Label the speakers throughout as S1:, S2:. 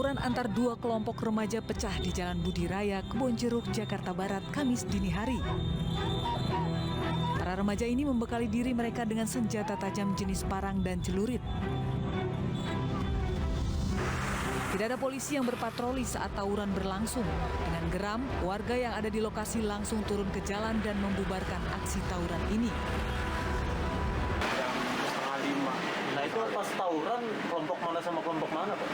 S1: Tawuran antar dua kelompok remaja pecah di Jalan Budi Raya, Kebonjeruk, Jakarta Barat, Kamis dini hari. Para remaja ini membekali diri mereka dengan senjata tajam jenis parang dan celurit. Tidak ada polisi yang berpatroli saat tawuran berlangsung. Dengan geram, warga yang ada di lokasi langsung turun ke jalan dan membubarkan aksi tawuran ini.
S2: Jam 4:30.
S3: Nah itu pas tawuran kelompok mana sama kelompok mana, Pak?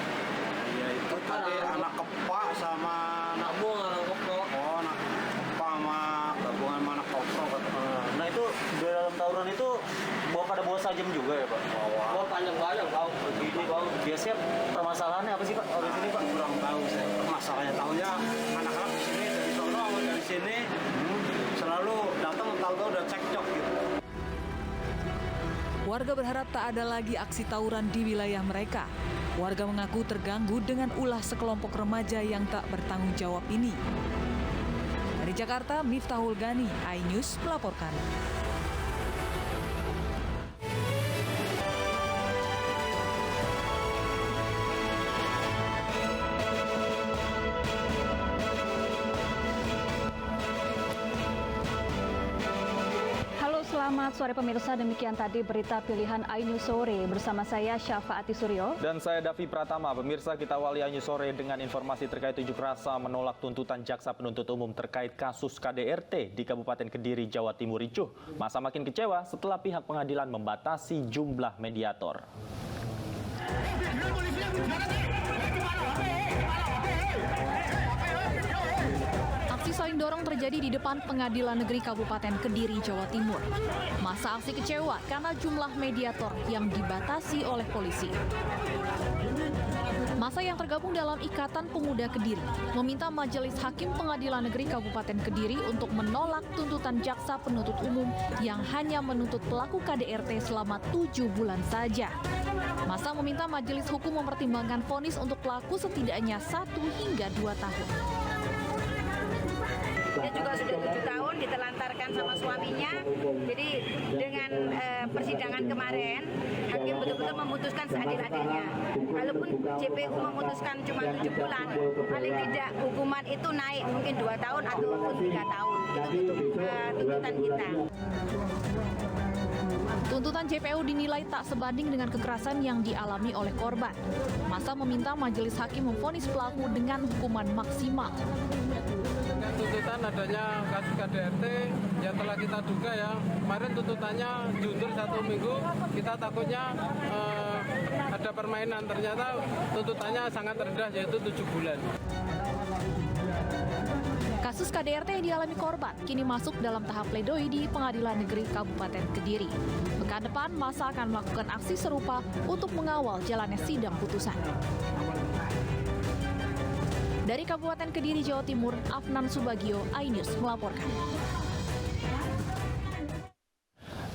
S2: Ya itu tadi anak kepak sama anak
S3: kepak.
S2: oh anak kepak sama gabungan sama anak kopro.
S3: Nah itu dalam tawuran itu pada bawa sajam juga ya, Pak?
S2: Bawa
S3: Panjang-panjang, Pak. Begini, Pak. Biasanya permasalahannya apa sih, Pak? Kalau di sini, Pak?
S2: kurang tahu saya. Masalahnya tahunya anak-anak di sini dari sono sama dari sini selalu datang tahu-tahu udah cekcok gitu.
S1: Warga berharap tak ada lagi aksi tawuran di wilayah mereka. Warga mengaku terganggu dengan ulah sekelompok remaja yang tak bertanggung jawab ini. Dari Jakarta, Miftahul Gani, iNews melaporkan.
S4: Selamat sore pemirsa, demikian tadi berita pilihan iNews Sore bersama saya Syafaati Suryo.
S5: Dan saya Davi Pratama. Pemirsa, kita awali iNews Sore dengan informasi terkait unjuk rasa menolak tuntutan Jaksa Penuntut Umum terkait kasus KDRT di Kabupaten Kediri, Jawa Timur ricuh. Masa makin kecewa setelah pihak pengadilan membatasi jumlah mediator.
S4: Aksi saling dorong terjadi di depan Pengadilan Negeri Kabupaten Kediri, Jawa Timur. Masa aksi kecewa karena jumlah mediator yang dibatasi oleh polisi. Masa yang tergabung dalam Ikatan Pemuda Kediri meminta Majelis Hakim Pengadilan Negeri Kabupaten Kediri untuk menolak tuntutan Jaksa Penuntut Umum yang hanya menuntut pelaku KDRT selama 7 bulan saja. Masa meminta Majelis Hukum mempertimbangkan vonis untuk pelaku setidaknya 1 hingga 2 tahun.
S6: Dia juga sudah 7 tahun ditelantarkan sama suaminya. Jadi dengan persidangan kemarin, hakim betul-betul memutuskan seadil-adilnya. Walaupun JPU memutuskan cuma 7 bulan, paling tidak hukuman itu naik mungkin 2 tahun ataupun 3 tahun. Itu tuntutan kita.
S4: Tuntutan JPU dinilai tak sebanding dengan kekerasan yang dialami oleh korban. Masa meminta majelis hakim memvonis pelaku dengan hukuman maksimal.
S7: Tuntutan adanya kasus KDRT yang telah kita duga ya, kemarin tuntutannya diundur 1 minggu, kita takutnya ada permainan, ternyata tuntutannya sangat rendah yaitu 7 bulan.
S4: Kasus KDRT yang dialami korban kini masuk dalam tahap pledoi di Pengadilan Negeri Kabupaten Kediri. Pekan depan, masa akan melakukan aksi serupa untuk mengawal jalannya sidang putusan. Dari Kabupaten Kediri, Jawa Timur, Afnan Subagio, iNews melaporkan.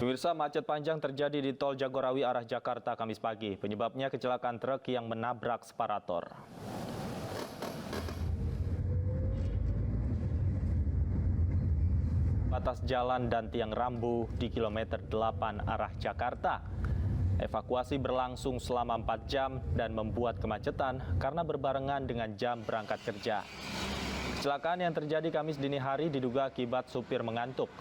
S5: Pemirsa, macet panjang terjadi di Tol Jagorawi arah Jakarta Kamis pagi. Penyebabnya kecelakaan truk yang menabrak separator. Batas jalan dan tiang rambu di kilometer 8 arah Jakarta. Evakuasi berlangsung selama 4 jam dan membuat kemacetan karena berbarengan dengan jam berangkat kerja. Kecelakaan yang terjadi Kamis dini hari diduga akibat supir mengantuk.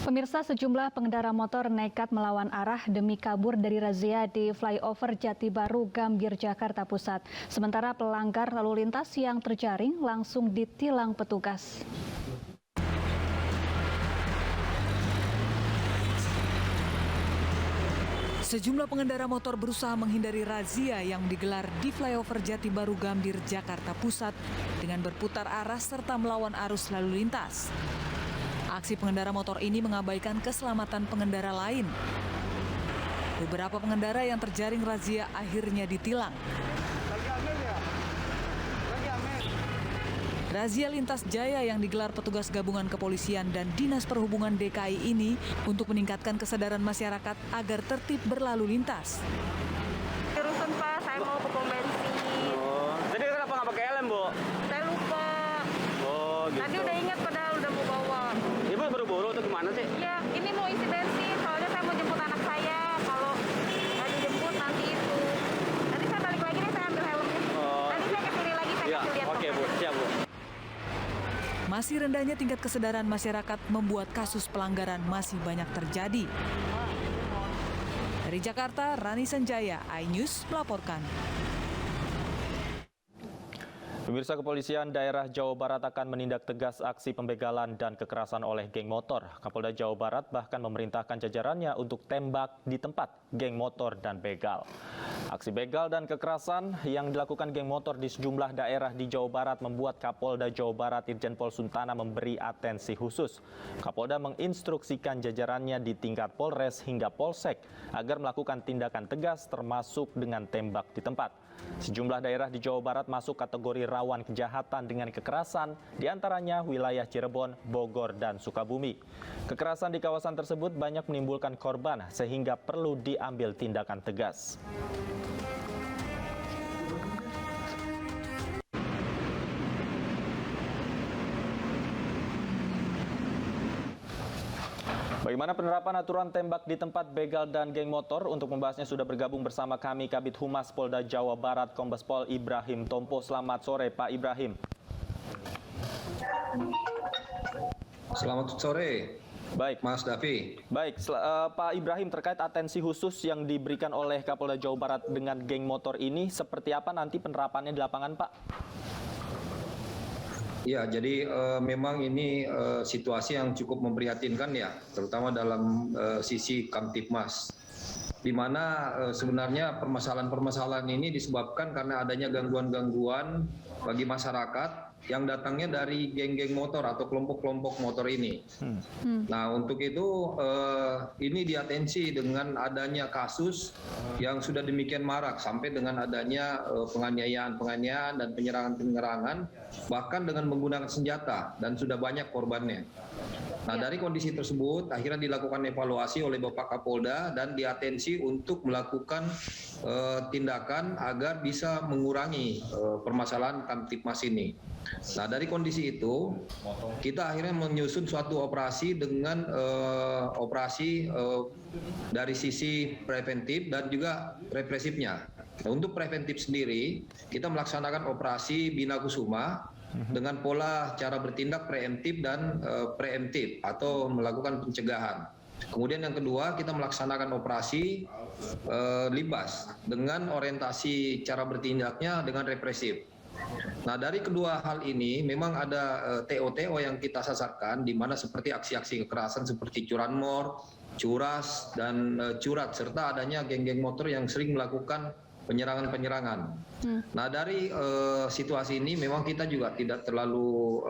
S4: Pemirsa, sejumlah pengendara motor nekat melawan arah demi kabur dari razia di flyover Jati Baru, Gambir, Jakarta Pusat. Sementara pelanggar lalu lintas yang terjaring langsung ditilang petugas.
S1: Sejumlah pengendara motor berusaha menghindari razia yang digelar di flyover Jati Baru, Gambir, Jakarta Pusat dengan berputar arah serta melawan arus lalu lintas. Aksi pengendara motor ini mengabaikan keselamatan pengendara lain. Beberapa pengendara yang terjaring razia akhirnya ditilang. Razia lintas jaya yang digelar petugas gabungan kepolisian dan Dinas Perhubungan DKI ini untuk meningkatkan kesadaran masyarakat agar tertib berlalu lintas.
S6: Terusan Pak, saya mau ke pom bensin.
S3: Jadi kenapa nggak pakai helm, Bu?
S6: Saya lupa.
S3: Oh, gitu.
S6: Tadi udah ingat padahal udah
S2: kemana sih?
S8: Ya, ini mau isi bensin, soalnya saya mau jemput anak saya. Kalau nggak dijemput nanti itu. Nanti saya balik lagi nih, saya ambil helmnya. Nanti saya kesini lagi, saya kasih lihat.
S2: Oke, Bu. Siap, Bu.
S1: Masih rendahnya tingkat kesadaran masyarakat membuat kasus pelanggaran masih banyak terjadi. Dari Jakarta, Rani Sanjaya, iNews melaporkan.
S5: Pemirsa, kepolisian daerah Jawa Barat akan menindak tegas aksi pembegalan dan kekerasan oleh geng motor. Kapolda Jawa Barat bahkan memerintahkan jajarannya untuk tembak di tempat geng motor dan begal. Aksi begal dan kekerasan yang dilakukan geng motor di sejumlah daerah di Jawa Barat membuat Kapolda Jawa Barat Irjen Pol Suntana memberi atensi khusus. Kapolda menginstruksikan jajarannya di tingkat Polres hingga Polsek agar melakukan tindakan tegas termasuk dengan tembak di tempat. Sejumlah daerah di Jawa Barat masuk kategori rawan kejahatan dengan kekerasan, diantaranya wilayah Cirebon, Bogor, dan Sukabumi. Kekerasan di kawasan tersebut banyak menimbulkan korban sehingga perlu diambil tindakan tegas. Bagaimana penerapan aturan tembak di tempat begal dan geng motor? Untuk membahasnya sudah bergabung bersama kami Kabid Humas Polda Jawa Barat, Kombes Pol Ibrahim Tompo. Selamat sore, Pak Ibrahim.
S9: Selamat sore,
S5: Baik,
S9: Mas Davi.
S5: baik. Pak Ibrahim, terkait atensi khusus yang diberikan oleh Kapolda Jawa Barat dengan geng motor ini, seperti apa nanti penerapannya di lapangan, Pak?
S9: Ya, jadi memang ini situasi yang cukup memprihatinkan ya, terutama dalam sisi Kamtibmas, di mana sebenarnya permasalahan-permasalahan ini disebabkan karena adanya gangguan-gangguan bagi masyarakat yang datangnya dari geng-geng motor atau kelompok-kelompok motor ini. Nah, untuk itu ini diatensi dengan adanya kasus yang sudah demikian marak sampai dengan adanya penganiayaan dan penyerangan-penyerangan bahkan dengan menggunakan senjata dan sudah banyak korbannya. Nah, dari kondisi tersebut akhirnya dilakukan evaluasi oleh Bapak Kapolda dan diatensi untuk melakukan tindakan agar bisa mengurangi permasalahan Kamtibmas ini. Nah, dari kondisi itu kita akhirnya menyusun suatu operasi dengan operasi dari sisi preventif dan juga represifnya. Nah, untuk preventif sendiri kita melaksanakan operasi Bina Kusuma dengan pola cara bertindak preemptif dan preemptif atau melakukan pencegahan. Kemudian yang kedua kita melaksanakan operasi Libas dengan orientasi cara bertindaknya dengan represif. Nah, dari kedua hal ini memang ada TO-TO yang kita sasarkan di mana seperti aksi-aksi kekerasan seperti curanmor, curas dan curat serta adanya geng-geng motor yang sering melakukan penyerangan-penyerangan. Nah, dari situasi ini memang kita juga tidak terlalu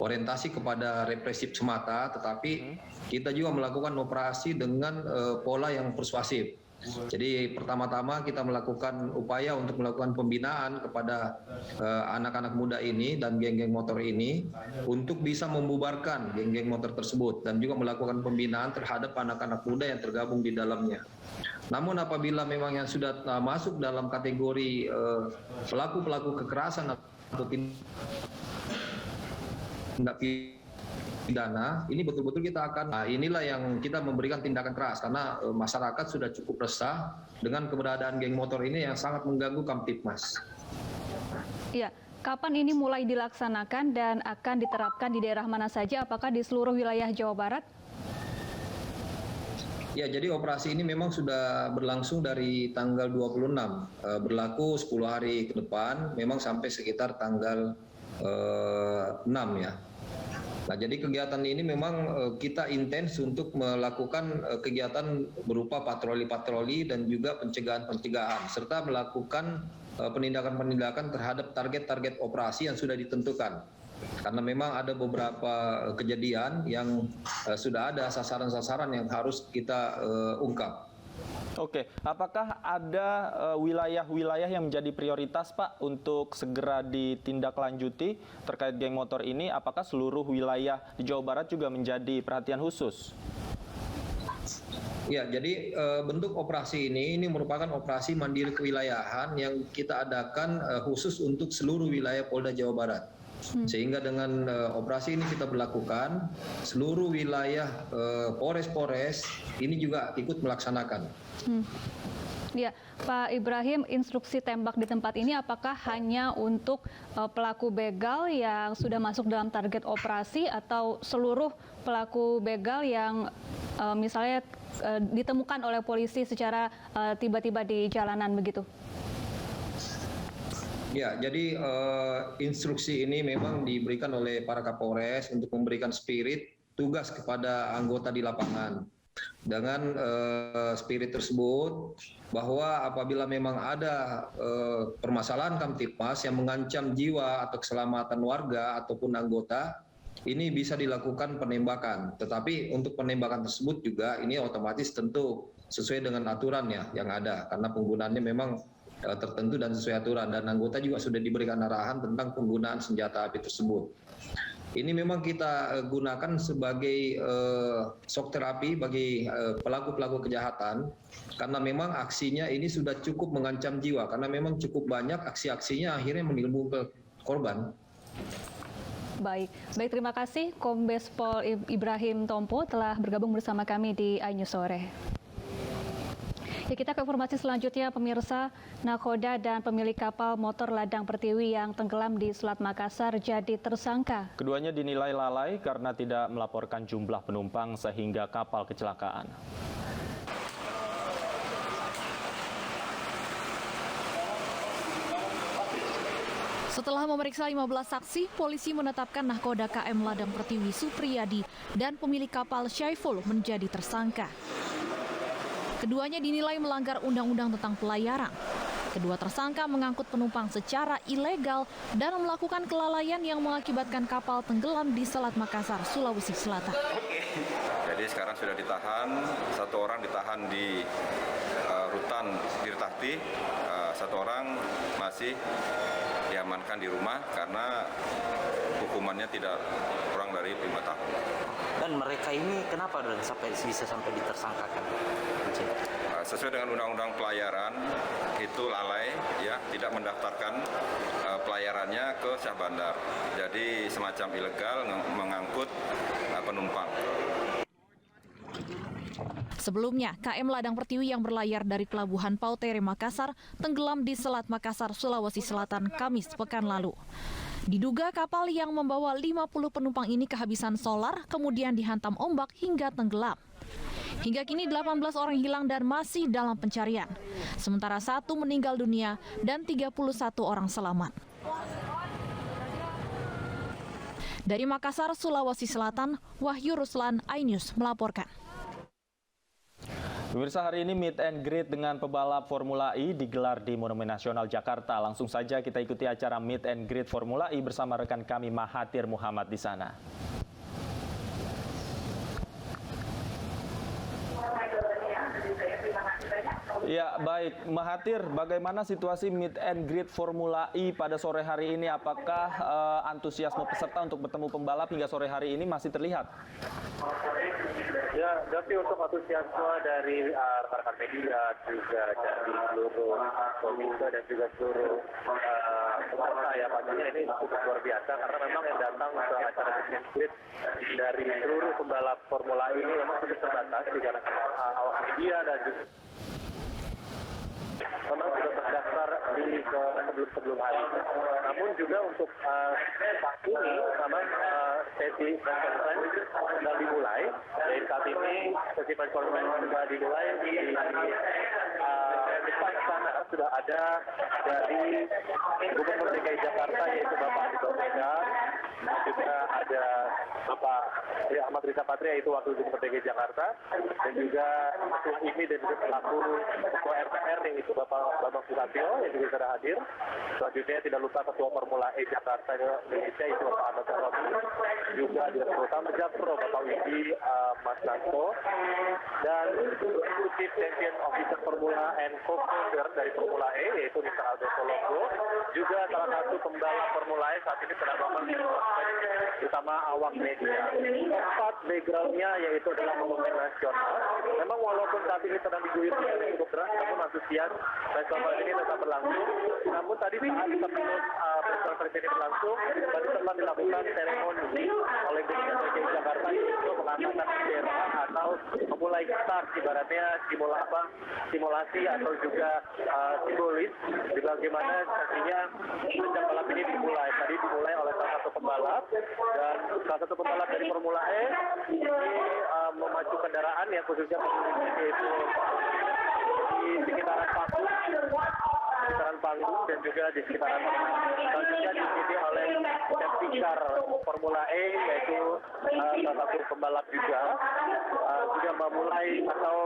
S9: orientasi kepada represif semata, tetapi kita juga melakukan operasi dengan pola yang persuasif. Jadi pertama-tama kita melakukan upaya untuk melakukan pembinaan kepada anak-anak muda ini dan geng-geng motor ini untuk bisa membubarkan geng-geng motor tersebut dan juga melakukan pembinaan terhadap anak-anak muda yang tergabung di dalamnya. Namun apabila memang yang sudah masuk dalam kategori pelaku-pelaku kekerasan atau tindak pidana, ini betul-betul kita akan, inilah yang kita memberikan tindakan keras karena masyarakat sudah cukup resah dengan keberadaan geng motor ini yang sangat mengganggu Kamtibmas.
S10: Iya, kapan ini mulai dilaksanakan dan akan diterapkan di daerah mana saja? Apakah di seluruh wilayah Jawa Barat?
S9: Ya, jadi operasi ini memang sudah berlangsung dari tanggal 26, berlaku 10 hari ke depan, memang sampai sekitar tanggal 6 ya. Nah, jadi kegiatan ini memang kita intens untuk melakukan kegiatan berupa patroli-patroli dan juga pencegahan-pencegahan, serta melakukan penindakan-penindakan terhadap target-target operasi yang sudah ditentukan. Karena memang ada beberapa kejadian yang sudah ada sasaran-sasaran yang harus kita ungkap.
S5: Oke, apakah ada wilayah-wilayah yang menjadi prioritas, Pak, untuk segera ditindaklanjuti terkait geng motor ini? Apakah seluruh wilayah di Jawa Barat juga menjadi perhatian khusus?
S9: Ya, jadi bentuk operasi ini merupakan operasi mandiri kewilayahan yang kita adakan khusus untuk seluruh wilayah Polda Jawa Barat. Sehingga dengan operasi ini kita berlakukan, seluruh wilayah Polres ini juga ikut melaksanakan.
S10: Ya, Pak Ibrahim, instruksi tembak di tempat ini apakah hanya untuk pelaku begal yang sudah masuk dalam target operasi atau seluruh pelaku begal yang misalnya ditemukan oleh polisi secara tiba-tiba di jalanan begitu?
S9: Ya, jadi instruksi ini memang diberikan oleh para Kapolres untuk memberikan spirit tugas kepada anggota di lapangan. Dengan spirit tersebut, bahwa apabila memang ada permasalahan Kamtipmas yang mengancam jiwa atau keselamatan warga ataupun anggota, ini bisa dilakukan penembakan. Tetapi untuk penembakan tersebut juga ini otomatis tentu sesuai dengan aturannya yang ada, karena penggunaannya memang tertentu dan sesuai aturan, dan anggota juga sudah diberikan arahan tentang penggunaan senjata api tersebut. Ini memang kita gunakan sebagai shock terapi bagi pelaku-pelaku kejahatan, karena memang aksinya ini sudah cukup mengancam jiwa, karena memang cukup banyak aksi-aksinya akhirnya menimbulkan korban.
S10: Baik, terima kasih Kombes Pol Ibrahim Tompo telah bergabung bersama kami di iNews Sore. Ya, kita ke informasi selanjutnya, pemirsa. Nakhoda dan pemilik kapal motor Ladang Pertiwi yang tenggelam di Selat Makassar jadi tersangka.
S5: Keduanya dinilai lalai karena tidak melaporkan jumlah penumpang sehingga kapal kecelakaan.
S4: Setelah memeriksa 15 saksi, polisi menetapkan nahkoda KM Ladang Pertiwi Supriyadi dan pemilik kapal Syaiful menjadi tersangka. Keduanya dinilai melanggar undang-undang tentang pelayaran. Kedua tersangka mengangkut penumpang secara ilegal dan melakukan kelalaian yang mengakibatkan kapal tenggelam di Selat Makassar, Sulawesi Selatan.
S11: Jadi sekarang sudah ditahan, satu orang ditahan di rutan Tirtahti, satu orang masih diamankan di rumah karena hukumannya tidak kurang dari 5 tahun.
S3: Dan mereka ini kenapa bisa sampai ditersangkakan?
S11: Sesuai dengan Undang-Undang Pelayaran, itu lalai, ya, tidak mendaftarkan pelayarannya ke Syah Bandar. Jadi semacam ilegal mengangkut penumpang.
S4: Sebelumnya, KM Ladang Pertiwi yang berlayar dari Pelabuhan Pautere, Makassar, tenggelam di Selat Makassar, Sulawesi Selatan, Kamis pekan lalu. Diduga kapal yang membawa 50 penumpang ini kehabisan solar, kemudian dihantam ombak hingga tenggelam. Hingga kini 18 orang hilang dan masih dalam pencarian. Sementara 1 meninggal dunia dan 31 orang selamat. Dari Makassar, Sulawesi Selatan, Wahyu Ruslan, iNews melaporkan.
S5: Pemirsa, hari ini meet and greet dengan pebalap Formula E digelar di Monumen Nasional Jakarta. Langsung saja kita ikuti acara meet and greet Formula E bersama rekan kami Mahathir Muhammad di sana. Ya, baik. Mahathir, bagaimana situasi meet and greet Formula E pada sore hari ini? Apakah antusiasme peserta untuk bertemu pembalap hingga sore hari ini masih terlihat?
S12: Ya, tapi untuk antusiasme dari rekan-rekan media, juga dari seluruh komite dan juga seluruh peserta, ya pastinya ini cukup luar biasa karena memang yang datang ke acara meet and greet dari seluruh pembalap Formula E ini memang cukup terbatas dikarenakan awak media dan juga memang sudah terdaftar di sebelum hari ini. Namun juga untuk saat ini memang sesi conference sudah dimulai. Dari saat ini sesi conference sudah dimulai di depan sana sudah ada dari Gubernur DKI Jakarta yaitu Bapak Anies Baswedan, dan juga ada Bapak Ahmad Riza Patria yaitu Wakil Gubernur DKI Jakarta, dan juga ketua IMI dan juga selaku ketua RPR yaitu Bapak Bambang Susatyo yang juga sudah hadir. Selanjutnya tidak lupa ketua Formula E Jakarta Indonesia yaitu Bapak Ahmad Saroni, juga Direktur Utama Japro Bapak Widi Mas Nasto, dan Chief Champion Officer Formula and Co founder dari Formula E, yaitu Mr. Aldo Colombo, juga salah satu pembalap Formula E saat ini sedang mengambil prospek, utama awak media. Tempat backgroundnya yaitu adalah monumen nasional. Memang walaupun saat ini sedang diguyur hujan yang cukup deras, namun antusias festival ini tetap berlangsung. Namun tadi saat sebelum festival ini berlangsung, tadi telah dilakukan seremoni oleh Gubernur DKI Jakarta untuk mengangkatkan bendera atau memulai start ibaratnya simulasi atau juga simbolis di bagaimana nantinya ajang balap ini dimulai. Tadi dimulai oleh salah satu pembalap, dan salah satu pembalap dari Formula E ini memacu kendaraan yang khususnya yaitu di sekitaran panggung dan juga di sekitaran selanjutnya diikuti oleh safety car Formula E, yaitu salah satu pembalap juga memulai atau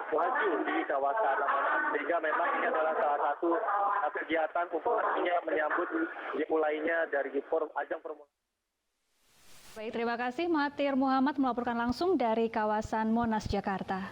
S12: melaju di kawasan Monas, sehingga memang ini adalah salah satu kegiatan untuk nantinya menyambut dimulainya dari ajang Formula.
S10: Baik, terima kasih Mahathir Muhammad melaporkan langsung dari kawasan Monas, Jakarta.